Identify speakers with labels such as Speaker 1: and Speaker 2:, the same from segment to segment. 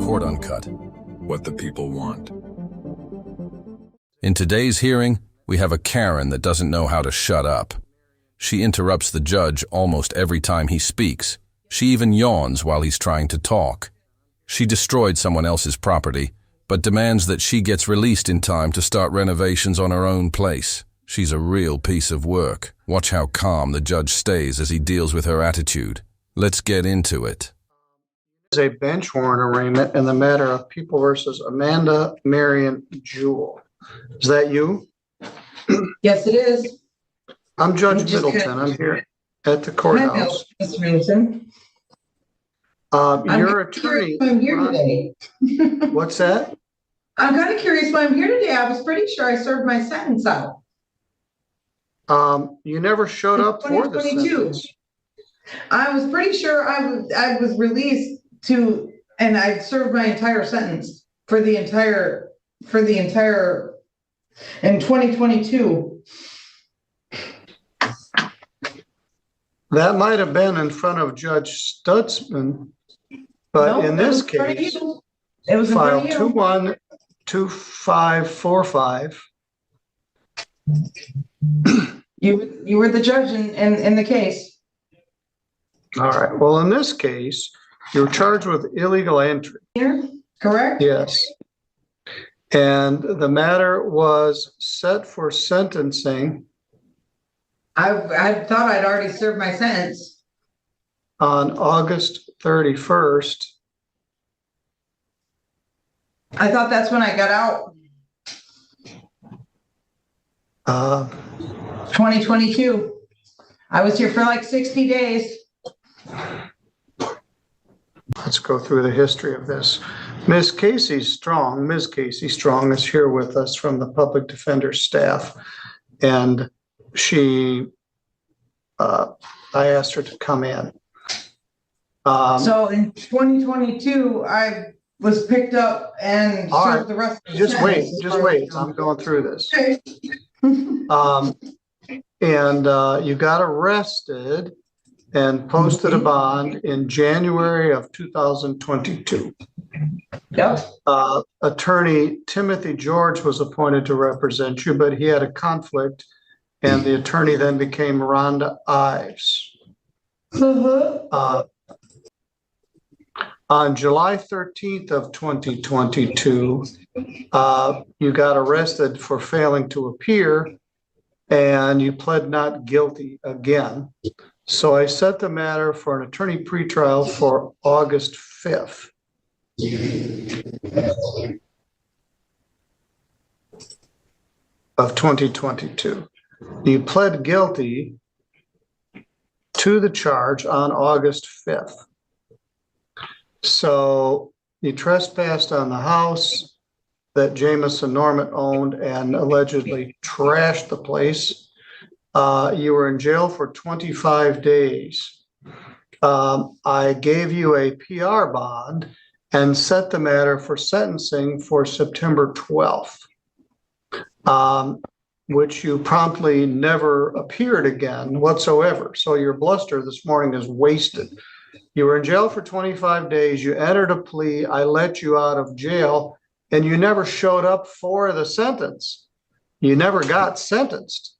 Speaker 1: Court Uncut, what the people want. In today's hearing, we have a Karen that doesn't know how to shut up. She interrupts the judge almost every time he speaks. She even yawns while he's trying to talk. She destroyed someone else's property, but demands that she gets released in time to start renovations on her own place. She's a real piece of work. Watch how calm the judge stays as he deals with her attitude. Let's get into it.
Speaker 2: A bench warrant arraignment in the matter of People versus Amanda Marion Jewell. Is that you?
Speaker 3: Yes, it is.
Speaker 2: I'm Judge Middleton. I'm here at the courthouse.
Speaker 3: Ms. Middleton.
Speaker 2: Your attorney.
Speaker 3: I'm here today.
Speaker 2: What's that?
Speaker 3: I'm kind of curious why I'm here today. I was pretty sure I served my sentence out.
Speaker 2: You never showed up for the sentence.
Speaker 3: I was pretty sure I was released and I served my entire sentence for the entire in 2022.
Speaker 2: That might have been in front of Judge Stutzman, but no, in this case,
Speaker 3: it was
Speaker 2: file 212545.
Speaker 3: You were the judge in the case.
Speaker 2: All right. Well, in this case, you're charged with illegal entry.
Speaker 3: Here, correct?
Speaker 2: Yes. And the matter was set for sentencing.
Speaker 3: I thought I'd already served my sentence.
Speaker 2: On August 31st.
Speaker 3: I thought that's when I got out. 2022. I was here for like 60 days.
Speaker 2: Let's go through the history of this. Ms. Casey Strong is here with us from the public defender staff. And I asked her to come in.
Speaker 3: So in 2022, I was picked up and served the rest of the sentence.
Speaker 2: Just wait. I'm going through this.
Speaker 3: Okay.
Speaker 2: You got arrested and posted a bond in January of 2022.
Speaker 3: Yep.
Speaker 2: Attorney Timothy George was appointed to represent you, but he had a conflict, and the attorney then became Rhonda Ives. On July 13th of 2022, you got arrested for failing to appear, and you pled not guilty again. So I set the matter for an attorney pretrial for August 5th. Of 2022. You pled guilty to the charge on August 5th. So you trespassed on the house that Jamison Norman owned and allegedly trashed the place. You were in jail for 25 days. I gave you a PR bond and set the matter for sentencing for September 12th, which you promptly never appeared again whatsoever. So your bluster this morning is wasted. You were in jail for 25 days. You entered a plea. I let you out of jail, and you never showed up for the sentence. You never got sentenced.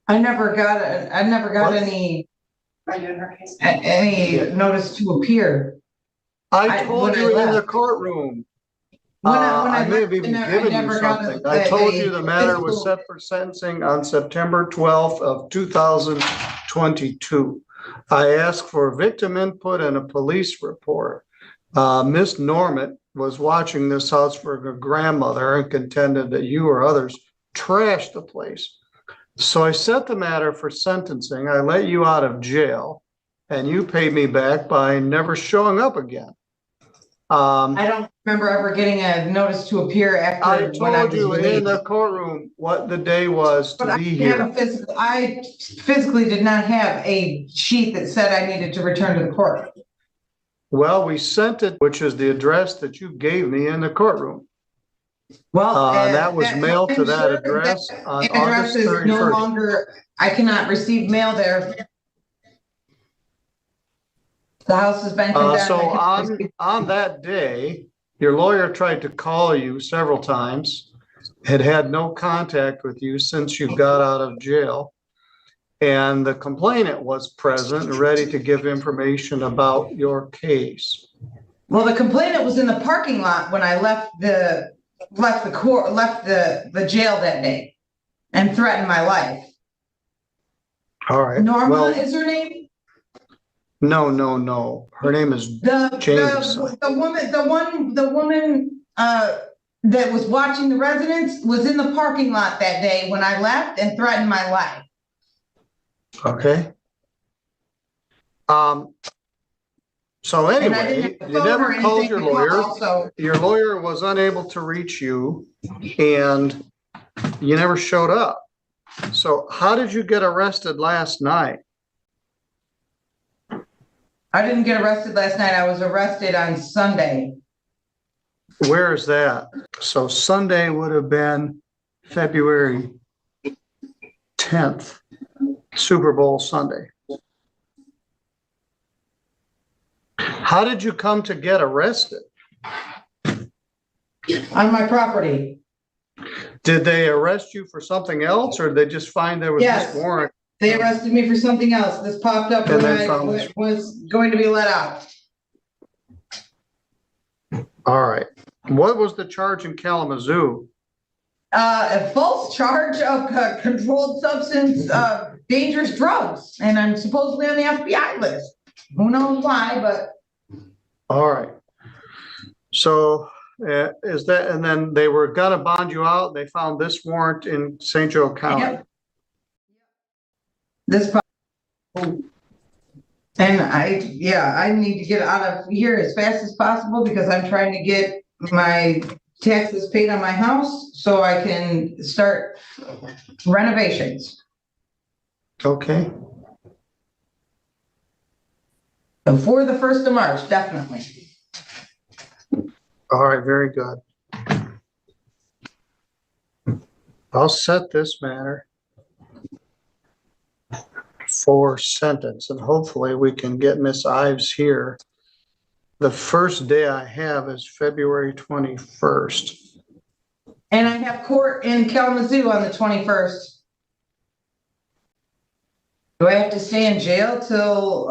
Speaker 3: I never got any notice to appear.
Speaker 2: I told you in the courtroom. I may have even given you something. I told you the matter was set for sentencing on September 12th of 2022. I asked for victim input and a police report. Miss Norman was watching this house for her grandmother and contended that you or others trashed the place. So I set the matter for sentencing. I let you out of jail, and you paid me back by never showing up again.
Speaker 3: I don't remember ever getting a notice to appear after.
Speaker 2: I told you in the courtroom what the day was to be here.
Speaker 3: I physically did not have a sheet that said I needed to return to the court.
Speaker 2: Well, we sent it, which is the address that you gave me in the courtroom.
Speaker 3: Well,
Speaker 2: That was mailed to
Speaker 3: I'm
Speaker 2: that
Speaker 3: sure
Speaker 2: address
Speaker 3: that
Speaker 2: on
Speaker 3: address
Speaker 2: August
Speaker 3: is no
Speaker 2: 31st.
Speaker 3: longer, I cannot receive mail there. The house has been condemned.
Speaker 2: So
Speaker 3: I cannot receive-
Speaker 2: on that day, your lawyer tried to call you several times, had no contact with you since you got out of jail. And the complainant was present and ready to give information about your case.
Speaker 3: Well, the complainant was in the parking lot when I left the jail that day and threatened my life.
Speaker 2: All right.
Speaker 3: Norma
Speaker 2: Well,
Speaker 3: is her name?
Speaker 2: no. Her name is Jameson.
Speaker 3: The woman that was watching the residence was in the parking lot that day when I left and threatened my life.
Speaker 2: Okay. So
Speaker 3: And I
Speaker 2: anyway,
Speaker 3: didn't have a
Speaker 2: you
Speaker 3: phone
Speaker 2: never
Speaker 3: or
Speaker 2: called
Speaker 3: anything
Speaker 2: your
Speaker 3: to
Speaker 2: lawyer.
Speaker 3: call, so
Speaker 2: Your lawyer was unable to reach you and you never showed up. So how did you get arrested last night?
Speaker 3: I didn't get arrested last night. I was arrested on Sunday.
Speaker 2: Where is that? So Sunday would have been February 10th, Super Bowl Sunday. How did you come to get arrested?
Speaker 3: On my property.
Speaker 2: Did they arrest you for something else, or did they just find there was
Speaker 3: Yes.
Speaker 2: this warrant?
Speaker 3: They arrested me for something else. This popped up
Speaker 2: And
Speaker 3: when
Speaker 2: then
Speaker 3: I
Speaker 2: found this.
Speaker 3: was going to be let out.
Speaker 2: All right. What was the charge in Kalamazoo?
Speaker 3: A false charge of controlled substance, dangerous drugs, and I'm supposedly on the FBI list. Who knows why, but
Speaker 2: All right. So is that, and then they were gonna bond you out. They found this warrant in St. Joe County.
Speaker 3: Yep. This. And I need to get out of here as fast as possible because I'm trying to get my taxes paid on my house so I can start renovations.
Speaker 2: Okay.
Speaker 3: Before the 1st of March, definitely.
Speaker 2: All right. Very good. I'll set this matter for sentence, and hopefully we can get Miss Ives here. The first day I have is February 21st.
Speaker 3: And I have court in Kalamazoo on the 21st. Do I have to stay in jail till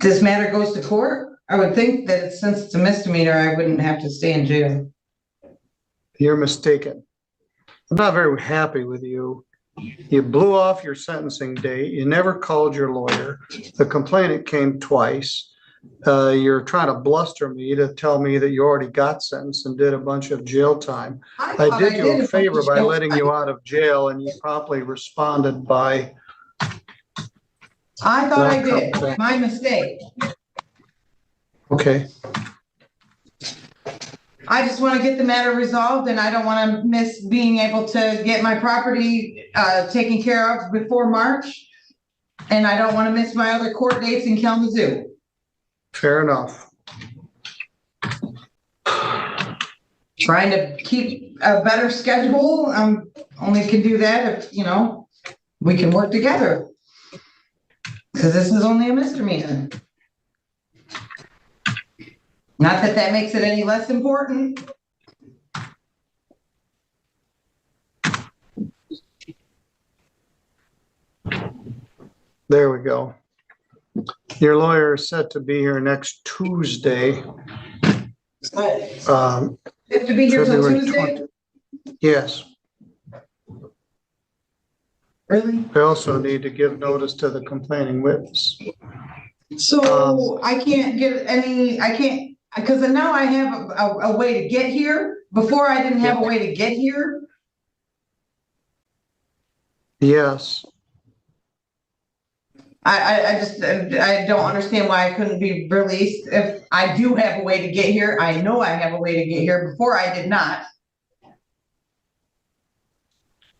Speaker 3: this matter goes to court? I would think that since it's a misdemeanor, I wouldn't have to stay in jail.
Speaker 2: You're mistaken. I'm not very happy with you. You blew off your sentencing date. You never called your lawyer. The complainant came twice. You're trying to bluster me to tell me that you already got sentenced and did a bunch of jail time. I did you a favor by letting you out of jail, and you promptly responded by.
Speaker 3: I thought I did. My mistake.
Speaker 2: Okay.
Speaker 3: I just want to get the matter resolved, and I don't want to miss being able to get my property taken care of before March. And I don't want to miss my other court dates in Kalamazoo.
Speaker 2: Fair enough.
Speaker 3: Trying to keep a better schedule. Only can do that if, we can work together. Because this is only a misdemeanor. Not that that makes it any less important.
Speaker 2: There we go. Your lawyer is set to be here next Tuesday.
Speaker 3: You have to be here till
Speaker 2: February
Speaker 3: Tuesday?
Speaker 2: 20. Yes.
Speaker 3: Really?
Speaker 2: We also need to give notice to the complaining witness.
Speaker 3: So I can't get because now I have a way to get here. Before I didn't have a way to get here.
Speaker 2: Yes.
Speaker 3: I don't understand why I couldn't be released. If I do have a way to get here, I know I have a way to get here. Before I did not.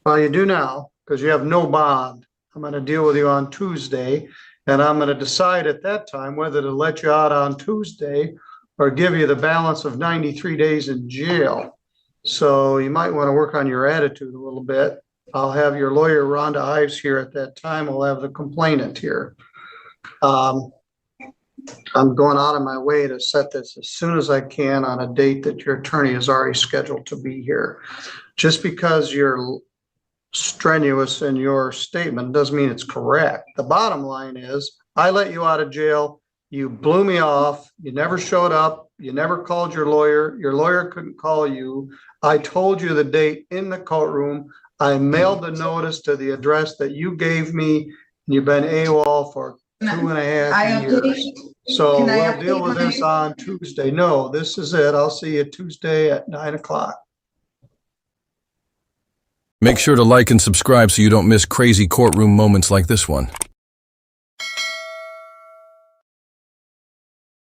Speaker 2: Well, you do now, because you have no bond. I'm going to deal with you on Tuesday, and I'm going to decide at that time whether to let you out on Tuesday or give you the balance of 93 days in jail. So you might want to work on your attitude a little bit. I'll have your lawyer, Rhonda Ives, here at that time. We'll have the complainant here. I'm going out of my way to set this as soon as I can on a date that your attorney is already scheduled to be here. Just because you're strenuous in your statement doesn't mean it's correct. The bottom line is, I let you out of jail. You blew me off. You never showed up. You never called your lawyer. Your lawyer couldn't call you. I told you the date in the courtroom. I mailed the notice to the address that you gave me. You've been AWOL for 2.5 years. So we'll deal with this on Tuesday. No, this is it. I'll see you Tuesday at 9 o'clock.
Speaker 1: Make sure to like and subscribe so you don't miss crazy courtroom moments like this one.